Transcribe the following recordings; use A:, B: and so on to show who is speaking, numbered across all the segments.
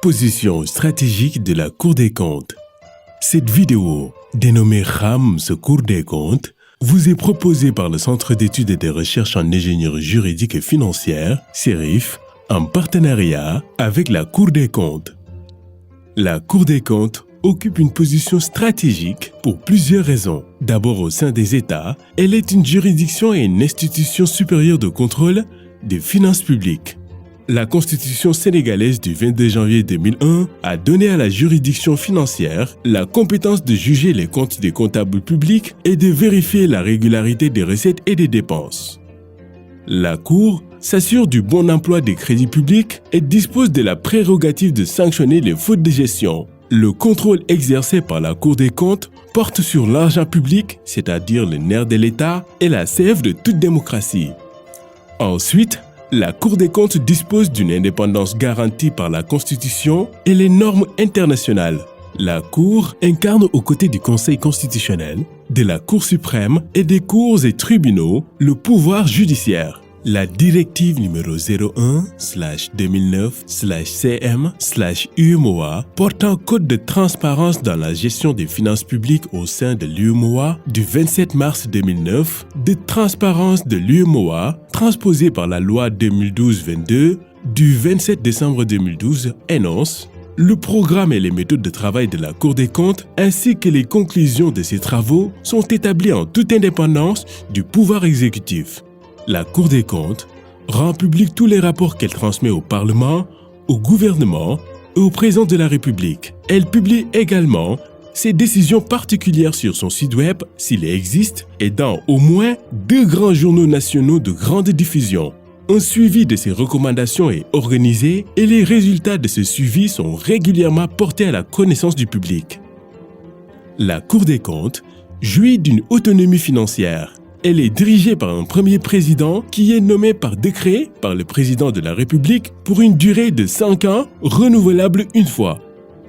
A: Position stratégique de la Cour des comptes. Cette vidéo, dénommée RAM, ce Cour des comptes, vous est proposée par le Centre d'études et de recherche en ingénierie juridique et financière, CERIF, en partenariat avec la Cour des comptes. La Cour des comptes occupe une position stratégique pour plusieurs raisons. D'abord, au sein des États, elle est une juridiction et une institution supérieure de contrôle des finances publiques. La Constitution sénégalaise du 22 janvier 2001 a donné à la juridiction financière la compétence de juger les comptes des comptables publics et de vérifier la régularité des recettes et des dépenses. La Cour s'assure du bon emploi des crédits publics et dispose de la prérogative de sanctionner les fautes de gestion. Le contrôle exercé par la Cour des comptes porte sur l'argent public, c'est-à-dire le nerf de l'État et la sève de toute démocratie. Ensuite, la Cour des comptes dispose d'une indépendance garantie par la Constitution et les normes internationales. La Cour incarne aux côtés du Conseil constitutionnel, de la Cour suprême et des cours et tribunaux le pouvoir judiciaire. La directive numéro 01/2009/CM/UMOA portant code de transparence dans la gestion des finances publiques au sein de l'UMOA du 27 mars 2009, de transparence de l'UMOA transposée par la loi 2012-22 du 27 décembre 2012 énonce le programme et les méthodes de travail de la Cour des comptes ainsi que les conclusions de ses travaux sont établis en toute indépendance du pouvoir exécutif. La Cour des comptes rend public tous les rapports qu'elle transmet au Parlement, au gouvernement et au président de la République. Elle publie également ses décisions particulières sur son site web, s'il existe, et dans au moins 2 grands journaux nationaux de grande diffusion. Un suivi de ces recommandations est organisé et les résultats de ce suivi sont régulièrement portés à la connaissance du public. La Cour des comptes jouit d'une autonomie financière. Elle est dirigée par un premier président qui est nommé par décret par le président de la République pour une durée de 5 ans, renouvelable une fois.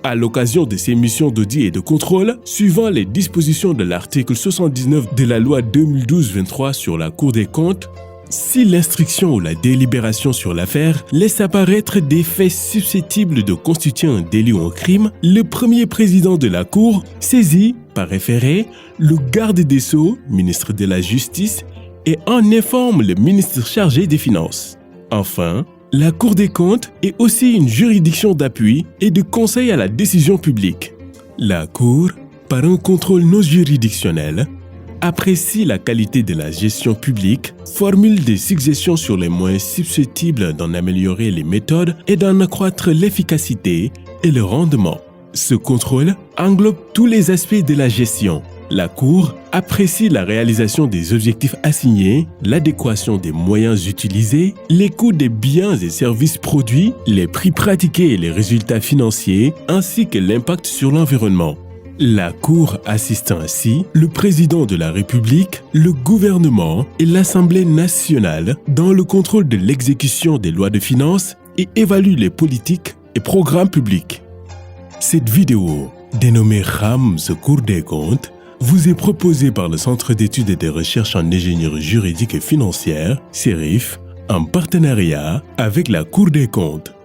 A: À l'occasion de ses missions d'audit et de contrôle, suivant les dispositions de l'article 79 de la loi 2012-23 sur la Cour des comptes, si l'instruction ou la délibération sur l'affaire laisse apparaître des faits susceptibles de constituer un délit ou un crime, le premier président de la Cour saisit, par référé, le garde des Sceaux, ministre de la Justice, et en informe le ministre chargé des Finances. Enfin, la Cour des comptes est aussi une juridiction d'appui et de conseil à la décision publique. La Cour, par un contrôle non juridictionnel, apprécie la qualité de la gestion publique, formule des suggestions sur les moyens susceptibles d'en améliorer les méthodes et d'en accroître l'efficacité et le rendement. Ce contrôle englobe tous les aspects de la gestion. La Cour apprécie la réalisation des objectifs assignés, l'adéquation des moyens utilisés, les coûts des biens et services produits, les prix pratiqués et les résultats financiers, ainsi que l'impact sur l'environnement. La Cour assiste ainsi le président de la République, le gouvernement et l'Assemblée nationale dans le contrôle de l'exécution des lois de finances et évalue les politiques et programmes publics. Cette vidéo, dénommée RAM, ce Cour des comptes, vous est proposée par le Centre d'études et de recherche en ingénierie juridique et financière, CERIF, en partenariat avec la Cour des comptes.